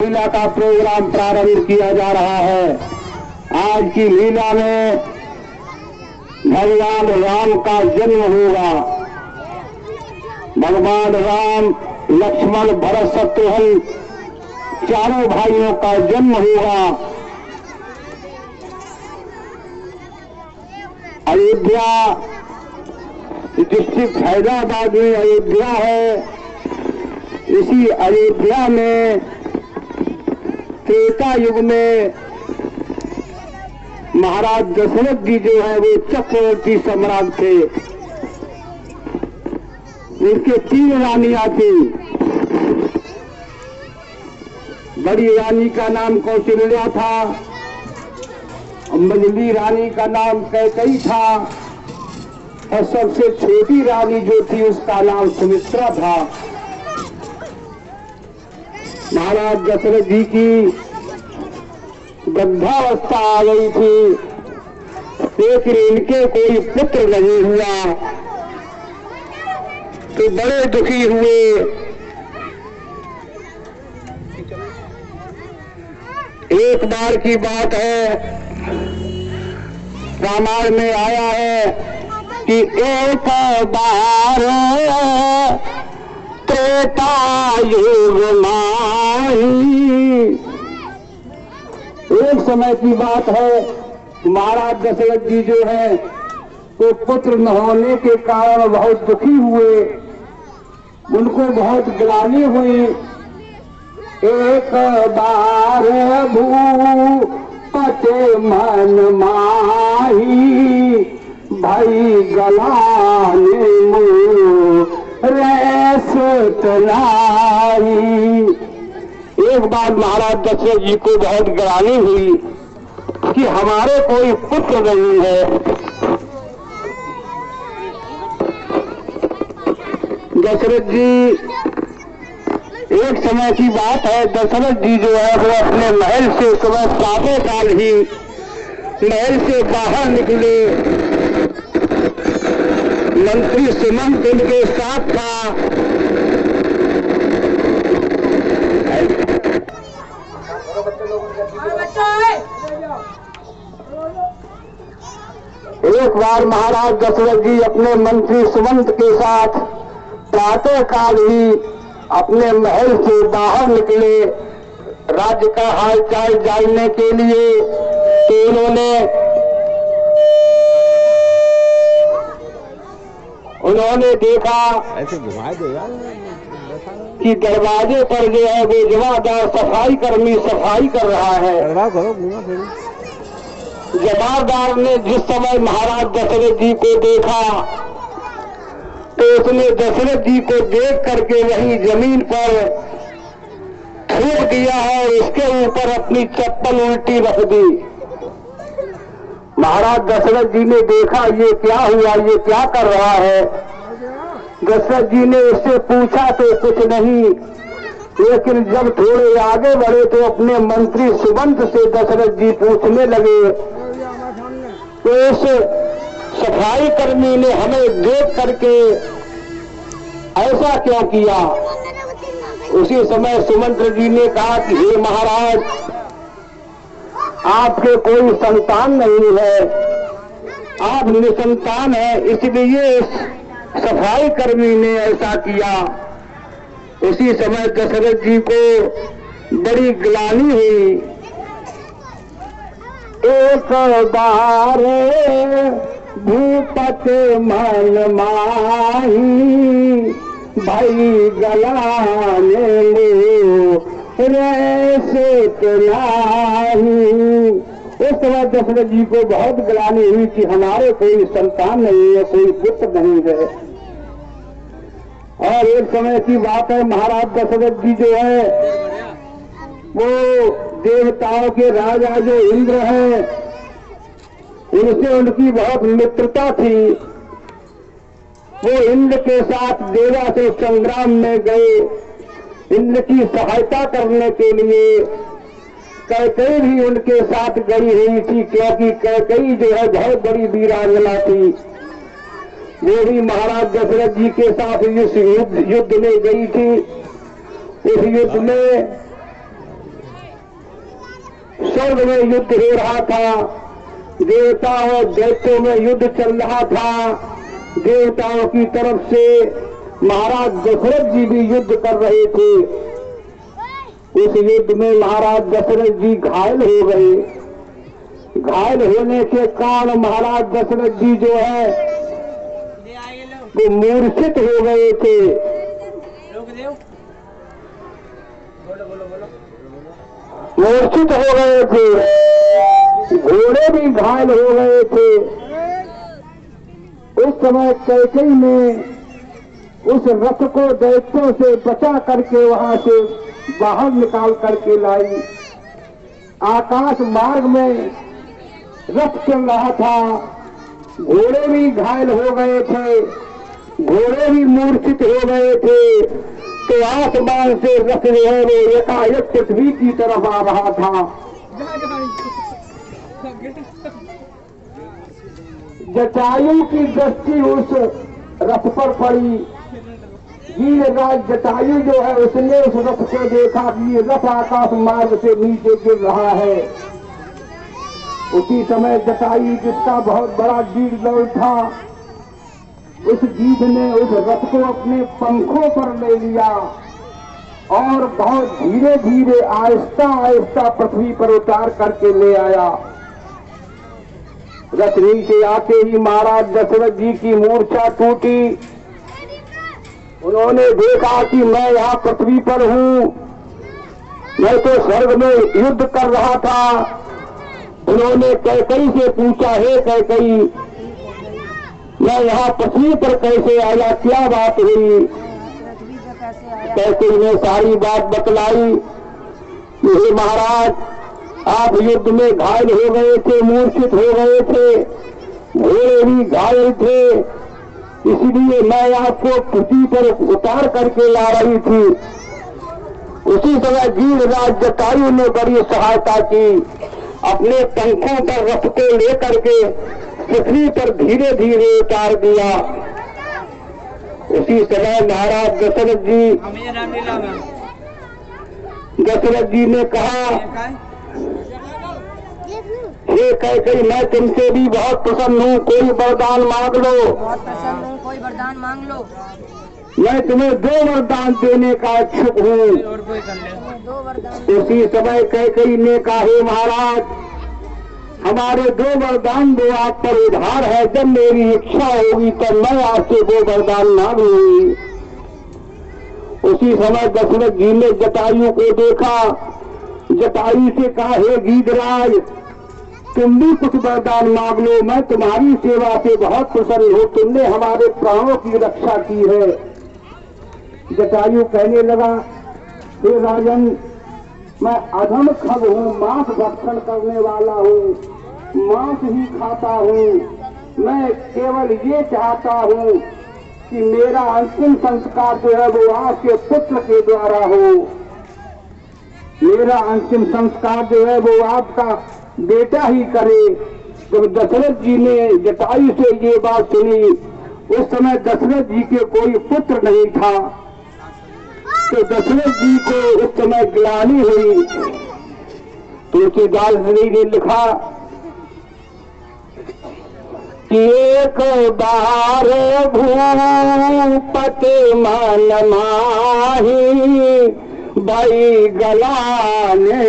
लीला का प्रोग्राम प्रारंभ किया जा रहा है। आज की लीला में भगवान राम का जन्म होगा। भगवान राम, लक्ष्मण, भरत, शत्रुघ्न चारों भाइयों का जन्म होगा। अयोध्या डिस्ट्रिक्ट हैदराबाद में अयोध्या है। इसी अयोध्या में त्रेता युग में महाराज दशरथ जी जो है वो चक्रवर्ती सम्राट थे। उनके 3 रानियां थी। बड़ी रानी का नाम कौशल्या था, मझली रानी का नाम कैकेयी था और सबसे छोटी रानी जो थी उसका नाम सुमित्रा था। महाराज दशरथ जी की वृद्धावस्था आ गई थी, लेकिन इनके कोई पुत्र नहीं हुआ तो बड़े दुखी हुए। एक बार की बात है, रामायण में आया है कि एक बार त्रेता युग माही। एक समय की बात है, महाराज दशरथ जी जो है तो पुत्र न होने के कारण बहुत दुखी हुए, उनको बहुत ग्लानि हुई। एक बार भूपते मन माही, भाई गलाने लाई। एक बार महाराज दशरथ जी को बहुत ग्लानि हुई कि हमारे कोई पुत्र नहीं है। दशरथ जी, एक समय की बात है, दशरथ जी जो है वो अपने महल से सुबह प्रातः काल ही महल से बाहर निकले। मंत्री सुमंत उनके साथ था। एक बार महाराज दशरथ जी अपने मंत्री सुमंत के साथ प्रातः काल ही अपने महल से बाहर निकले राज्य का हालचाल जानने के लिए। तो उन्होंने देखा ऐसे घुमा दो यार कि दरवाजे पर जो है वो जमादार सफाई कर्मी सफाई कर रहा है। करो घुमा फिर। जमादार ने जिस समय महाराज दशरथ जी को देखा तो उसने दशरथ जी को देख करके वहीं जमीन पर थूक दिया है और उसके ऊपर अपनी चप्पल उल्टी रख दी। महाराज दशरथ जी ने देखा ये क्या हुआ, ये क्या कर रहा है। दशरथ जी ने उससे पूछा तो कुछ नहीं, लेकिन जब थोड़े आगे बढ़े तो अपने मंत्री सुमंत से दशरथ जी पूछने लगे तो उस सफाई कर्मी ने हमें देख करके ऐसा क्यों किया। उसी समय सुमंत जी ने कहा कि हे महाराज, आपके कोई संतान नहीं है, आप निसंतान है, इसलिए सफाई कर्मी ने ऐसा किया। उसी समय दशरथ जी को बड़ी ग्लानि हुई। एक बार भूपते मन माही, भाई गलाने उस समय दशरथ जी को बहुत ग्लानि हुई कि हमारे कोई संतान नहीं है, कोई पुत्र नहीं है। और एक समय की बात है, महाराज दशरथ जी जो है वो देवताओं के राजा जो इंद्र हैं उनसे उनकी बहुत मित्रता थी। वो इंद्र के साथ देवासुर संग्राम में गए इंद्र की सहायता करने के लिए। कैकेयी भी उनके साथ गई हुई थी, क्योंकि कैकेयी जो है बहुत बड़ी वीरांगना थी। वो भी महाराज दशरथ जी के साथ इस युद्ध में गई थी। इस युद्ध में स्वर्ग में युद्ध हो रहा था, देवताओं और दैत्यों में युद्ध चल रहा था। देवताओं की तरफ से महाराज दशरथ जी भी युद्ध कर रहे थे। उस युद्ध में महाराज दशरथ जी घायल हो गए। घायल होने के कारण महाराज दशरथ जी जो है वो मूर्छित हो गए थे। मूर्छित हो गए थे, घोड़े भी घायल हो गए थे। उस समय कैकेयी ने उस रथ को दैत्यों से बचा करके वहां से बाहर निकाल करके लाई। आकाश मार्ग में रथ चल रहा था, घोड़े भी घायल हो गए थे, घोड़े भी मूर्छित हो गए थे। तो आसमान से रथ जो है वो एकाएक पृथ्वी की तरफ आ रहा था। जटायु की दृष्टि उस रथ पर पड़ी। वीरराज जटायु जो है उसने उस रथ को देखा कि ये रथ आकाश मार्ग से नीचे गिर रहा है। उसी समय जटायु जिसका बहुत बड़ा गीध दल था, उस गीध ने उस रथ को अपने पंखों पर ले लिया और बहुत धीरे धीरे आहिस्ता आहिस्ता पृथ्वी पर उतार करके ले आया। रथ नीचे आते ही महाराज दशरथ जी की मूर्छा टूटी। उन्होंने देखा कि मैं यहाँ पृथ्वी पर हूँ, मैं तो स्वर्ग में युद्ध कर रहा था। उन्होंने कैकेयी से पूछा, हे कैकेयी, मैं यहाँ पृथ्वी पर कैसे आया, क्या बात हुई? कैकेयी ने सारी बात बतलाई। हे महाराज, आप युद्ध में घायल हो गए थे, मूर्छित हो गए थे, घोड़े भी घायल थे, इसलिए मैं आपको पृथ्वी पर उतार करके ला रही थी। उसी समय वीरराज जटायु ने बड़ी सहायता की। अपने पंखों पर रथ को लेकर के पृथ्वी पर धीरे धीरे उतार दिया। उसी समय महाराज दशरथ जी ने कहा, ये कैकेयी, मैं तुमसे भी बहुत प्रसन्न हूँ, कोई वरदान मांग लो। बहुत प्रसन्न हूँ, कोई वरदान मांग लो। मैं तुम्हें 2 वरदान देने का इच्छुक हूँ। 2 वरदान। उसी समय कैकेयी ने कहा, हे महाराज, हमारे 2 वरदान दो आप पर उधार है। जब मेरी इच्छा होगी तब मैं आपसे 2 वरदान मांग लूंगी। उसी समय दशरथ जी ने जटायु को देखा। जटायु से कहा, हे गीधराज, तुम भी कुछ वरदान मांग लो, मैं तुम्हारी सेवा से बहुत प्रसन्न हूँ, तुमने हमारे प्राणों की रक्षा की है। जटायु कहने लगा, हे राजन, मैं अधम खग हूँ, मांस भक्षण करने वाला हूँ, मांस ही खाता हूँ। मैं केवल ये चाहता हूँ कि मेरा अंतिम संस्कार जो है वो आपके पुत्र के द्वारा हो। मेरा अंतिम संस्कार जो है वो आपका बेटा ही करे। जब दशरथ जी ने जटायु से ये बात सुनी, उस समय दशरथ जी के कोई पुत्र नहीं था, तो दशरथ जी को उस समय ग्लानि हुई। तुलसीदास जी ने लिखा कि एक बार भूपति मन माही, भाई गलाने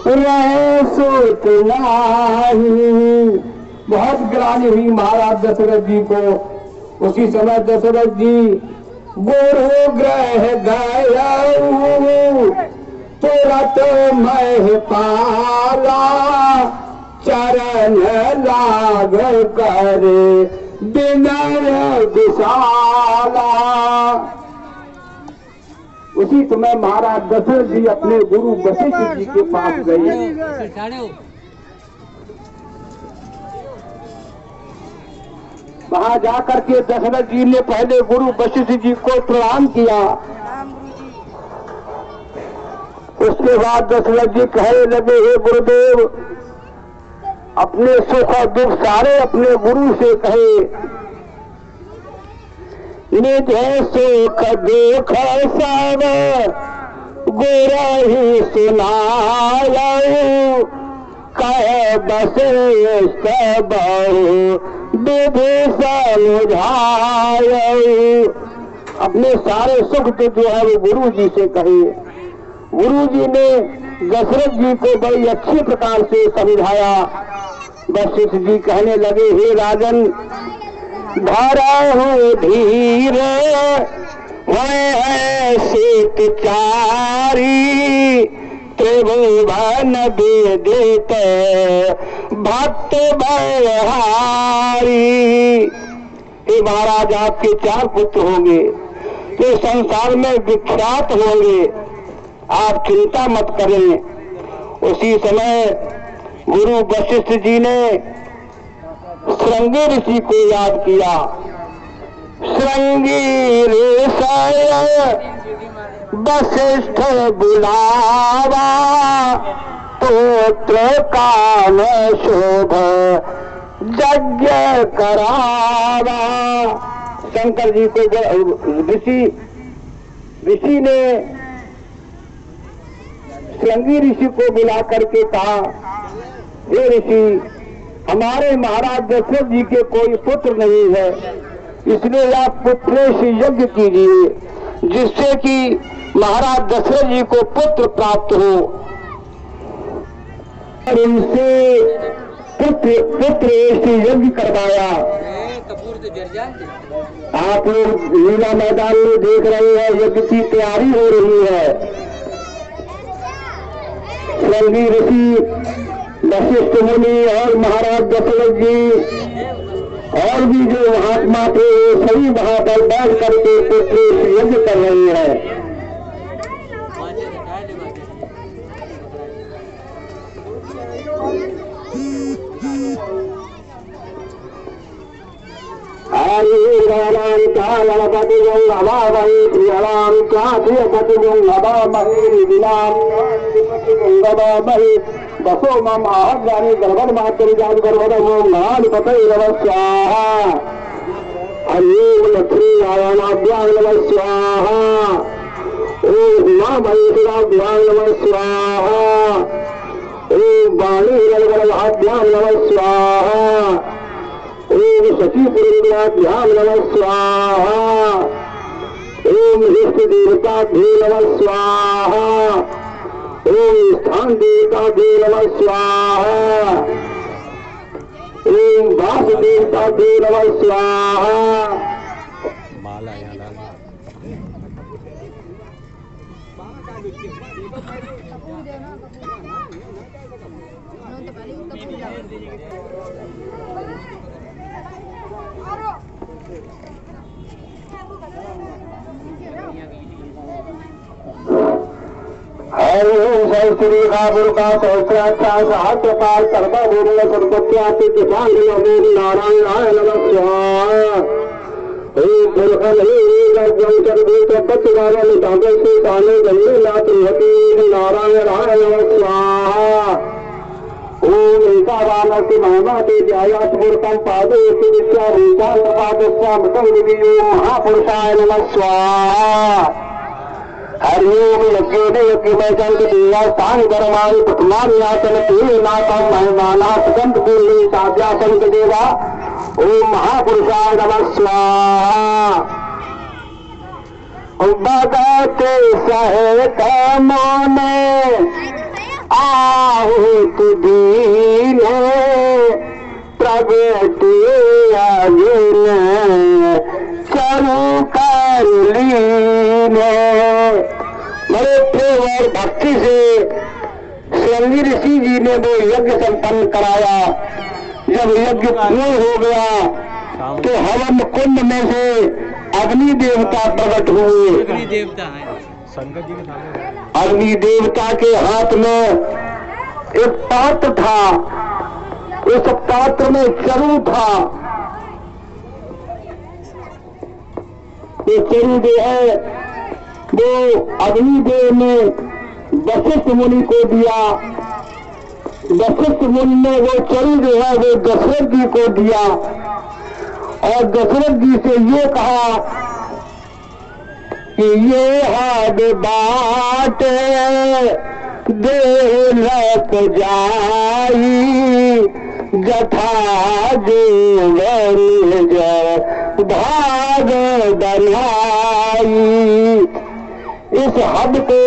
रहे सुत नाही। बहुत ग्लानि हुई महाराज दशरथ जी को। उसी समय दशरथ जी गुरु ग्रह गयऊ, तुरंत मह पाला, चरण लाग कर विनय विशाला। उसी समय महाराज दशरथ जी अपने गुरु वशिष्ठ जी के पास गए। वहां जाकर के दशरथ जी ने पहले गुरु वशिष्ठ जी को प्रणाम किया। उसके बाद दशरथ जी कहने लगे, हे गुरुदेव, अपने सुख और दुख सारे अपने गुरु से कहे। निज सुख दुख सब गोरा ही सुनायऊ कह वशिष्ठ बहु विधि समझायऊ। अपने सारे सुख तो जो है वो गुरु जी से कहे। गुरु जी ने दशरथ जी को बड़ी अच्छी प्रकार से समझाया। वशिष्ठ जी कहने लगे, हे राजन, धारा हो धीर है शीतचारी त्रिभुवन विदित भक्त बलहारी। हे महाराज, आपके 4 पुत्र होंगे जो संसार में विख्यात होंगे, आप चिंता मत करें। उसी समय गुरु वशिष्ठ जी ने श्रृंगी ऋषि को याद किया। श्रृंगी ऋषि वशिष्ठ बुलावा पुत्र काल शोभ यज्ञ करावा। शंकर जी को ऋषि ने श्रृंगी ऋषि को बुला करके कहा, हे ऋषि, हमारे महाराज दशरथ जी के कोई पुत्र नहीं है, इसलिए आप पुत्रेश यज्ञ कीजिए जिससे कि महाराज दशरथ जी को पुत्र प्राप्त हो। और उनसे पुत्रेश यज्ञ करवाया। आप लोग लीला मैदान में देख रहे हैं, यज्ञ की तैयारी हो रही है। श्रृंगी ऋषि, वशिष्ठ मुनि और महाराज दशरथ जी और भी जो महात्मा थे सभी वहां पर बैठ करके पुत्रेश यज्ञ कर रहे हैं। बसो मम आहजानी गर्भद मातरी जान गर्भद मोम पतैरवस्वाहा। हरिओम लक्ष्मी नारायणाभ्यां नमः स्वाहा। ओम उमा महेश्वराभ्यां नमः स्वाहा। ओम वाणी हिरण्यगर्भाभ्यां नमः स्वाहा। ओम शची पुरेन्द्राभ्यां नमः स्वाहा। ओम इष्ट देवताभ्यो नमः स्वाहा। ओम स्थान देवताभ्यो नमः स्वाहा। ओम वास देवताभ्यो नमः स्वाहा। माला यहाँ श्री का सहस्राक्षा सहस्रपाल सर्वभूम सर्वत्यापि नारायणाय नमः स्वाहा। नारायणाय नमः स्वाहा। ओम एकावानस्य महिमाते ध्यायात्मूर्तम पादे महापुरुषाय नमः स्वाहा। हरिओम यज्ञेन यज्ञमय चंद देवास्थान कर्माणि प्रथमानि आसन नाथम महिमाना सुगंध पूर्णे साध्यासन देवा। ओम महापुरुषाय नमः स्वाहा। भगते सहित मोने आहुत दीने प्रगति अगिन चरु कर लीने। बड़े प्रेम और भक्ति से श्रृंगी ऋषि जी ने वो यज्ञ संपन्न कराया। जब यज्ञ पूर्ण हो गया तो हवन कुंड में से अग्नि देवता प्रकट हुए। अग्नि देवता है शंकर जी के सामने। अग्नि देवता के हाथ में एक पात्र था, उस पात्र में चरु था। ये चरु जो है वो अग्निदेव ने वशिष्ठ मुनि को दिया। वशिष्ठ मुनि ने वो चरु जो है वो दशरथ जी को दिया और दशरथ जी से ये कहा कि ये हद बाट देलक जाई जथा जीवन भाग बनाई। इस हद को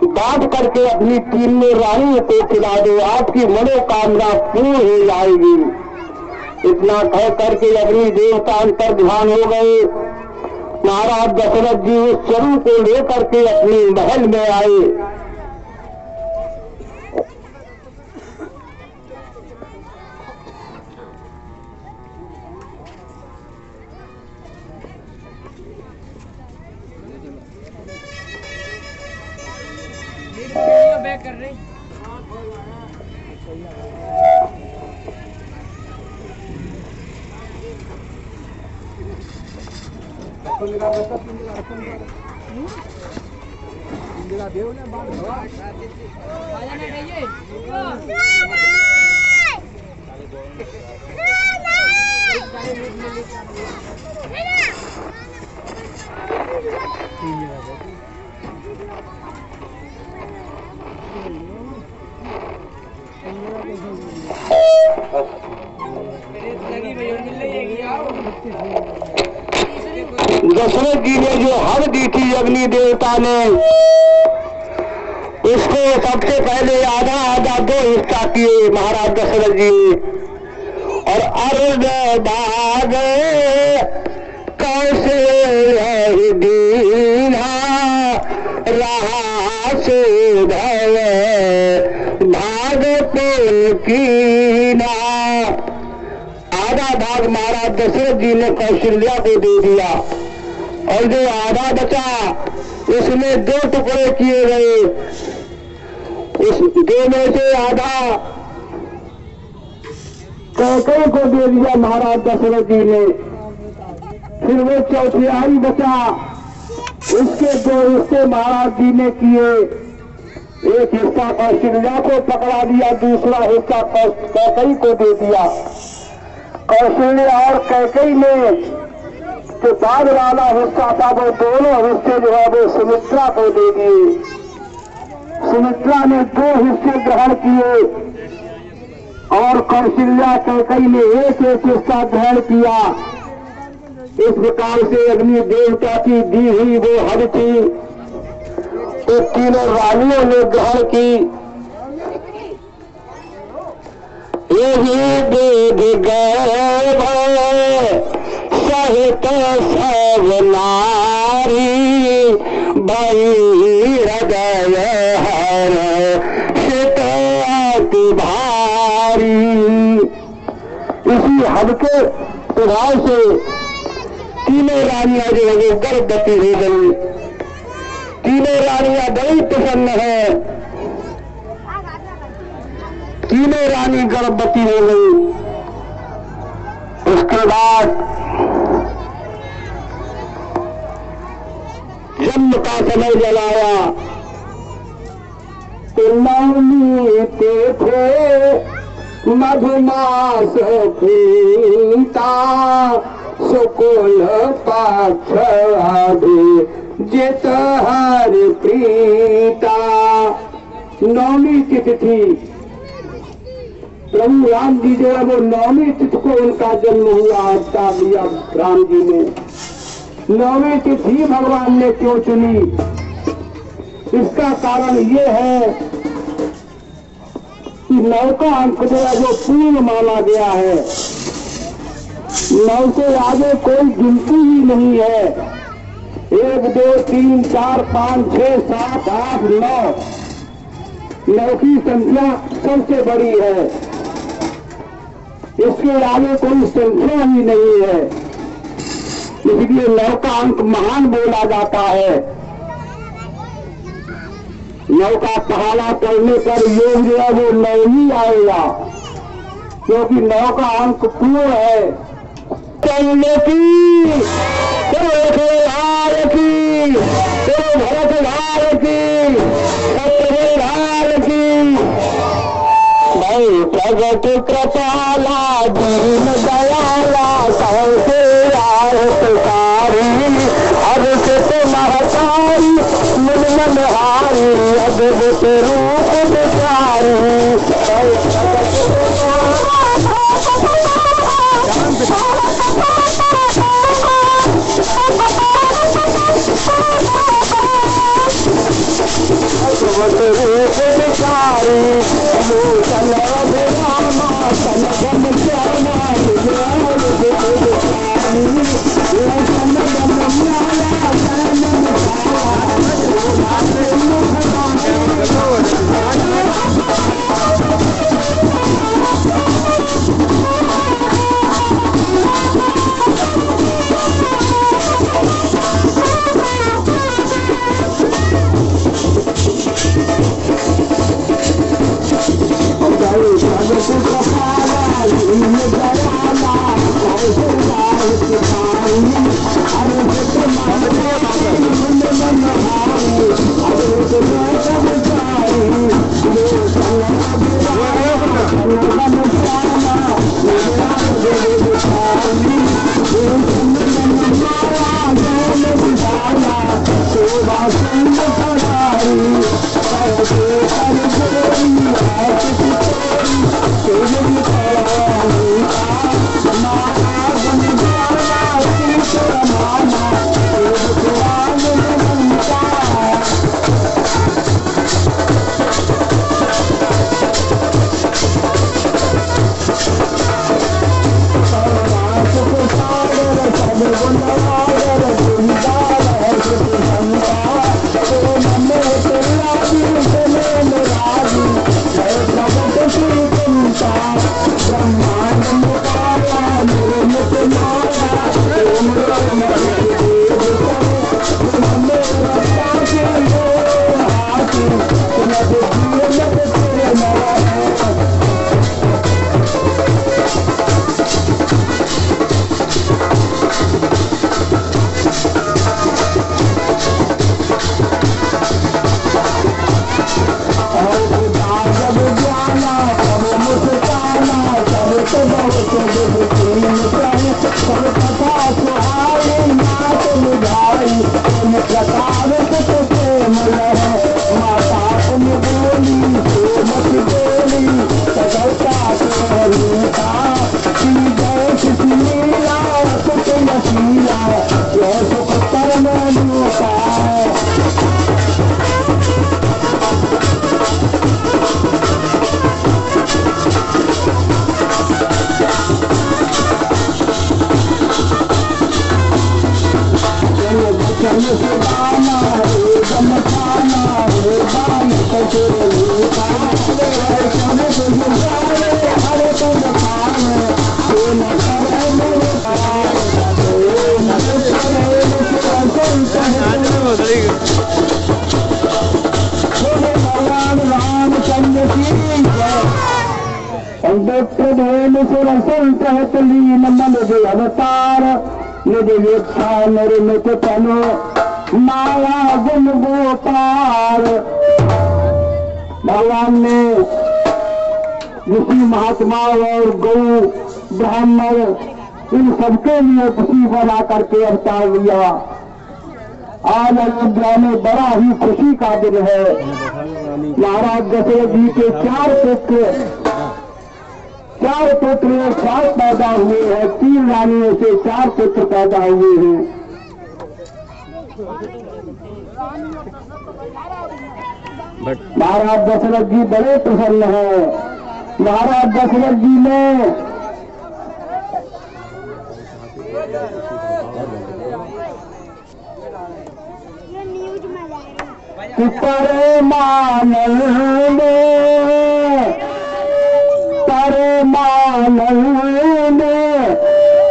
बांट करके अपनी तीनों रानियों को खिला दो, आपकी मनोकामना पूर्ण हो जाएगी। इतना कह करके अग्नि देवता अंतर ध्यान हो गए। महाराज दशरथ जी उस चरु को लेकर के अपनी महल में आए। बैक कर रही दशरथ जी ने जो हर दी थी अग्नि देवता ने, उसको सबसे पहले आधा आधा दो हिस्सा किए महाराज दशरथ जी ने। और अर्ध भाग कैसे दीना रहा से भय भाग कीना। आधा भाग महाराज दशरथ जी ने कौशल्या को दे दिया और जो आधा बचा उसमें दो टुकड़े किए गए। उस दो में से आधा कैकेयी को दे दिया महाराज दशरथ जी ने। फिर वो चौथाई बचा, उसके दो हिस्से महाराज जी ने किए। एक हिस्सा कौशल्या को पकड़ा दिया, दूसरा हिस्सा कैकेयी को दे दिया। कौशल्या और कैकेयी में जो बाद वाला हिस्सा था वो दोनों हिस्से जो है वो सुमित्रा को दे दिए। सुमित्रा ने दो हिस्से ग्रहण किए और कौशल्या कैकेयी ने एक एक हिस्सा ग्रहण किया। इस प्रकार से अग्नि देवता की दी हुई वो हद थी, तो तीनों रानियों ने ग्रहण की। यही वेद गए सहित सब नारी भई हृदय हर शित अति भारी। इसी हद के प्रभाव से तीनों रानियां जो है वो गर्भवती हो गई। तीनों रानियां बड़ी प्रसन्न है, तीनों रानी गर्भवती हो गई। उसके बाद जन्म का समय जलाया तो नवमी थे मधुमास पीता सुकुल पाक्ष आधे जित हर प्रीता। नवमी तिथि थी, प्रभु राम जी जो है वो नवमी तिथि को उनका जन्म हुआ अवतार लिया राम जी ने। नवमी तिथि भगवान ने क्यों चुनी, इसका कारण ये है कि 9 का अंक जो है वो पूर्ण माना गया है। 9 से आगे कोई गिनती ही नहीं है। 1 2 3 4 5 6 7 8 9 9 की संख्या सबसे बड़ी है, इसके आगे कोई संख्या ही नहीं है। इसलिए 9 का अंक महान बोला जाता है। 9 का पहाड़ा पढ़ने पर योग जो है वो 9 ही आएगा, क्योंकि 9 का अंक पूर्ण है। चलने की हार की भरत हार की सत्यहार की भाई प्रगट कृपाला दीन दयाला सबसे आयतकारी रूप बिचारे रूप बिचारी चल रामा चल गम जाना अवतार निज वेक्षा निर्मित तनो माया गुण गोपार। भगवान ने ऋषि महात्मा और गौ ब्राह्मण इन सबके लिए खुशी बना करके अवतार लिया। आज अयोध्या में बड़ा ही खुशी का दिन है। महाराज दशरथ जी के चार पुत्र एक साथ पैदा हुए हैं। 3 रानियों से 4 पुत्र पैदा हुए हैं। महाराज दशरथ जी बड़े प्रसन्न हैं। महाराज दशरथ जी ने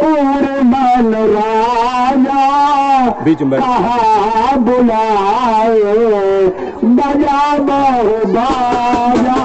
पूर्णमल राजा कहा बुलाए बजा बहु बाजा।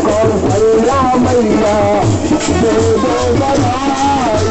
कौशल्या मैया दे दो बधाई।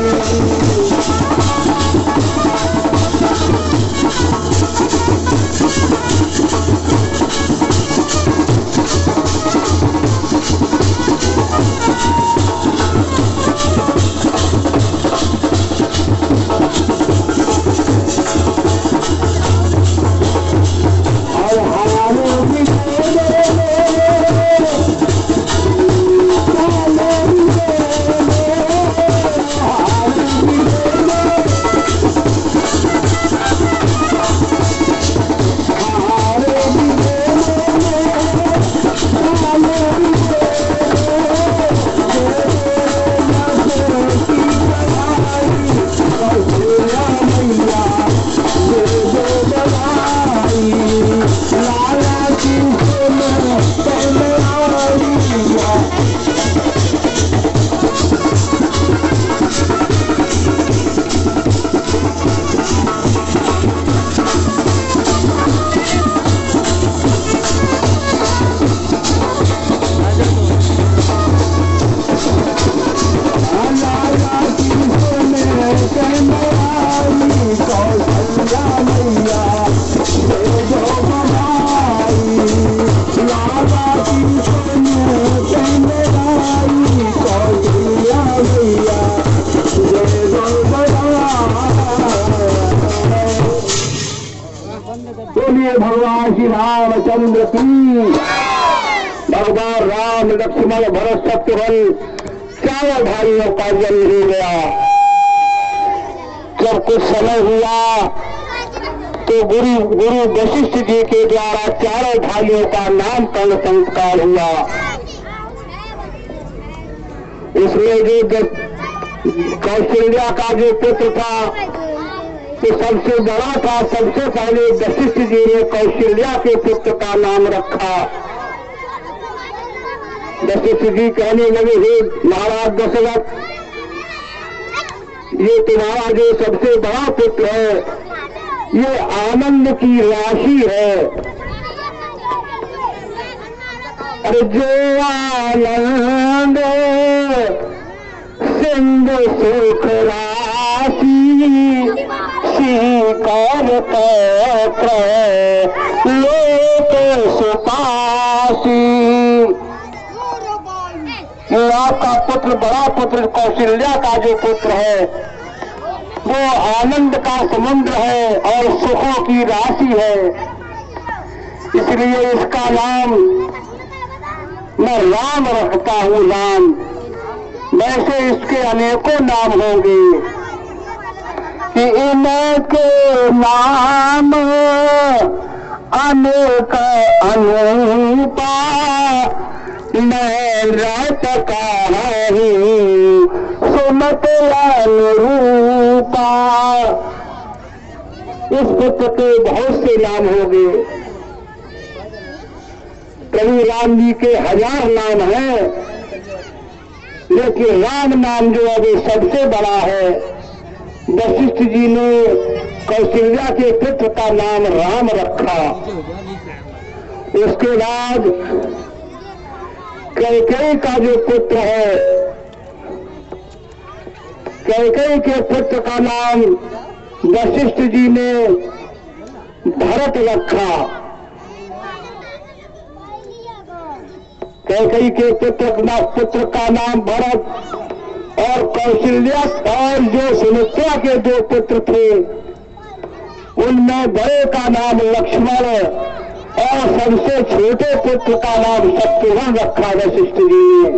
बोलिए भगवान श्री रामचंद्र की। भगवान राम लक्ष्मण भरत शत्रुघ्न चारों भाइयों का जन्म हो गया। जब कुछ समय हुआ तो गुरु वशिष्ठ जी के द्वारा चारों भाइयों का नामकरण संस्कार हुआ। इसमें जो कौशल्या का जो पुत्र था तो सबसे बड़ा था। सबसे पहले वशिष्ठ जी ने कौशल्या के पुत्र का नाम रखा। वशिष्ठ जी कहने लगे, हे महाराज दशरथ, ये तुम्हारा जो सबसे बड़ा पुत्र है ये आनंद की राशि है। अरे जो आनंद सिंधु सुख राशि कर पत्र लोक सुपासी। आपका पुत्र, बड़ा पुत्र कौशल्या का जो पुत्र है वो आनंद का समुद्र है और सुखों की राशि है। इसलिए इसका नाम मैं राम रखता हूँ। राम, वैसे इसके अनेकों नाम होंगे कि इनके नाम अनेक अनूपा मैं रात का सुमत अनुरूपा। इस पुत्र के बहुत से नाम होंगे। कभी राम जी के 1000 नाम हैं, लेकिन राम नाम जो है वो सबसे बड़ा है। वशिष्ठ जी ने कौशल्या के पुत्र का नाम राम रखा। उसके बाद कैकेयी का जो पुत्र है, कैकेयी के पुत्र का नाम वशिष्ठ जी ने भरत रखा। कैकेयी के पुत्र का नाम भरत और कौशल्या और जो सुमित्रा के 2 पुत्र थे उनमें बड़े का नाम लक्ष्मण और सबसे छोटे पुत्र का नाम शत्रुघ्न रखा वशिष्ठ जी ने।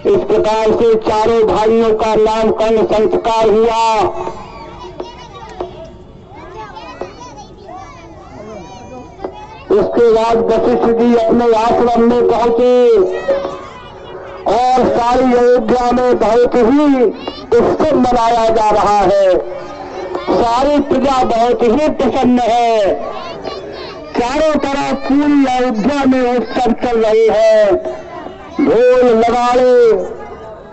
इस प्रकार से चारों भाइयों का नामकरण संस्कार हुआ। उसके बाद वशिष्ठ जी अपने आश्रम में पहुंचे और सारी अयोध्या में बहुत ही उत्सव मनाया जा रहा है। सारी प्रजा बहुत ही प्रसन्न है। चारों तरफ पूरी अयोध्या में उत्सव चल रहे हैं। ढोल नगाड़े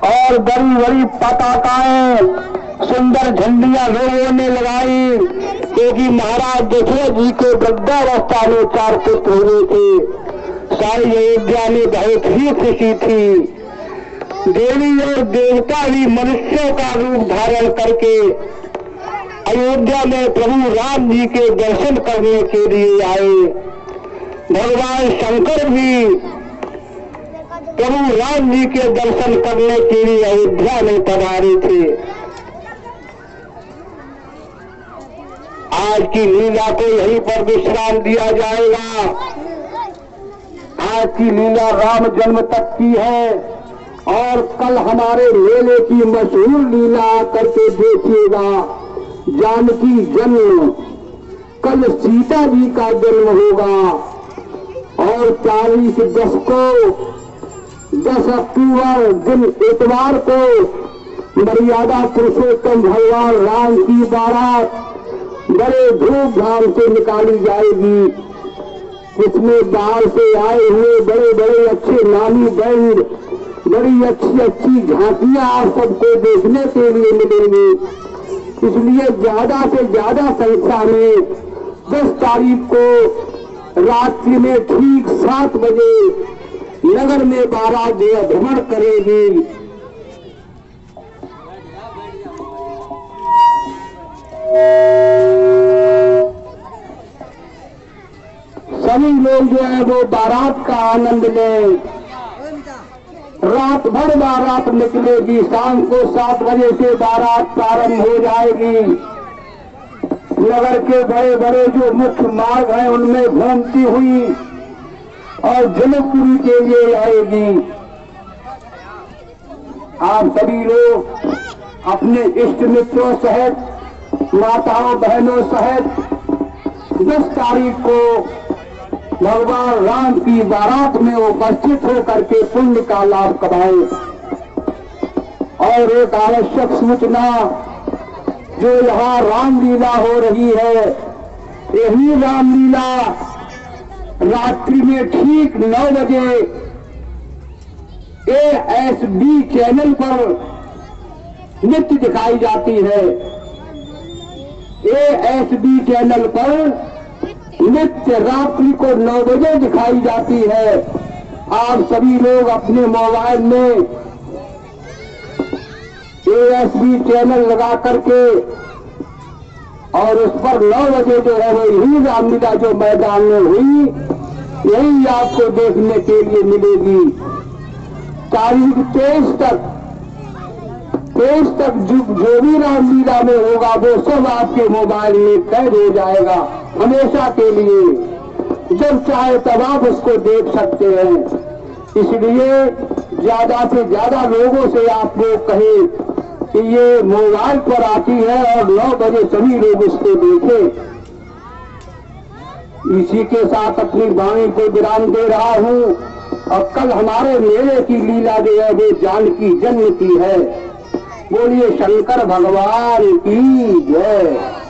और बड़ी बड़ी पताकाएं सुंदर झंडियां लोगों ने लगाई, क्योंकि महाराज दशरथ जी के वृद्धावस्था में 4 पुत्र हुए थे। सारी अयोध्या में बहुत ही खुशी थी। देवी और देवता भी मनुष्यों का रूप धारण करके अयोध्या में प्रभु राम जी के दर्शन करने के लिए आए। भगवान शंकर भी प्रभु राम जी के दर्शन करने के लिए अयोध्या में पधारे थे। आज की लीला को यहीं पर विश्राम दिया जाएगा। आज की लीला राम जन्म तक की है और कल हमारे मेले की मशहूर लीला करके देखिएगा। जानकी जन्म, कल सीता जी का जन्म होगा और 24/10 को 10 अक्टूबर दिन इतवार को मर्यादा पुरुषोत्तम भगवान राम की बारात बड़े धूमधाम से निकाली जाएगी। इसमें बाहर से आए हुए बड़े बड़े अच्छे नामी बैंड, बड़ी अच्छी अच्छी झांकियां आप सबको देखने के लिए मिलेंगी। इसलिए ज्यादा से ज्यादा संख्या में 10 तारीख को रात्रि में ठीक 7 बजे नगर में बारात भ्रमण करेगी। सभी लोग जो है वो बारात का आनंद लें। रात भर बारात निकलेगी। शाम को 7 बजे से बारात प्रारंभ हो जाएगी। नगर के बड़े बड़े जो मुख्य मार्ग हैं उनमें घूमती हुई और जनकपुरी के लिए आएगी। आप सभी लोग अपने इष्ट मित्रों सहित, माताओं बहनों सहित 10 तारीख को भगवान राम की बारात में उपस्थित होकर के पुण्य का लाभ कमाएं। और एक आवश्यक सूचना, जो यहाँ रामलीला हो रही है, यही रामलीला रात्रि में ठीक 9 बजे ASB चैनल पर नित्य दिखाई जाती है। ASB चैनल पर नित्य रात्रि को 9 बजे दिखाई जाती है। आप सभी लोग अपने मोबाइल में ASB चैनल लगा करके और उस पर 9 बजे जो है वो यही रामलीला जो मैदान में हुई, यही आपको देखने के लिए मिलेगी। तारीख 23 तक जो भी रामलीला में होगा वो सब आपके मोबाइल में कैद हो जाएगा हमेशा के लिए। जब चाहे तब आप उसको देख सकते हैं। इसलिए ज्यादा से ज्यादा लोगों से आप लोग कहें कि ये मोबाइल पर आती है और 9 बजे सभी लोग उसको देखें। इसी के साथ अपनी वाणी को विराम दे रहा हूं। और कल हमारे मेले की लीला जो है वो जानकी जन्म की है। बोलिए शंकर भगवान की जय।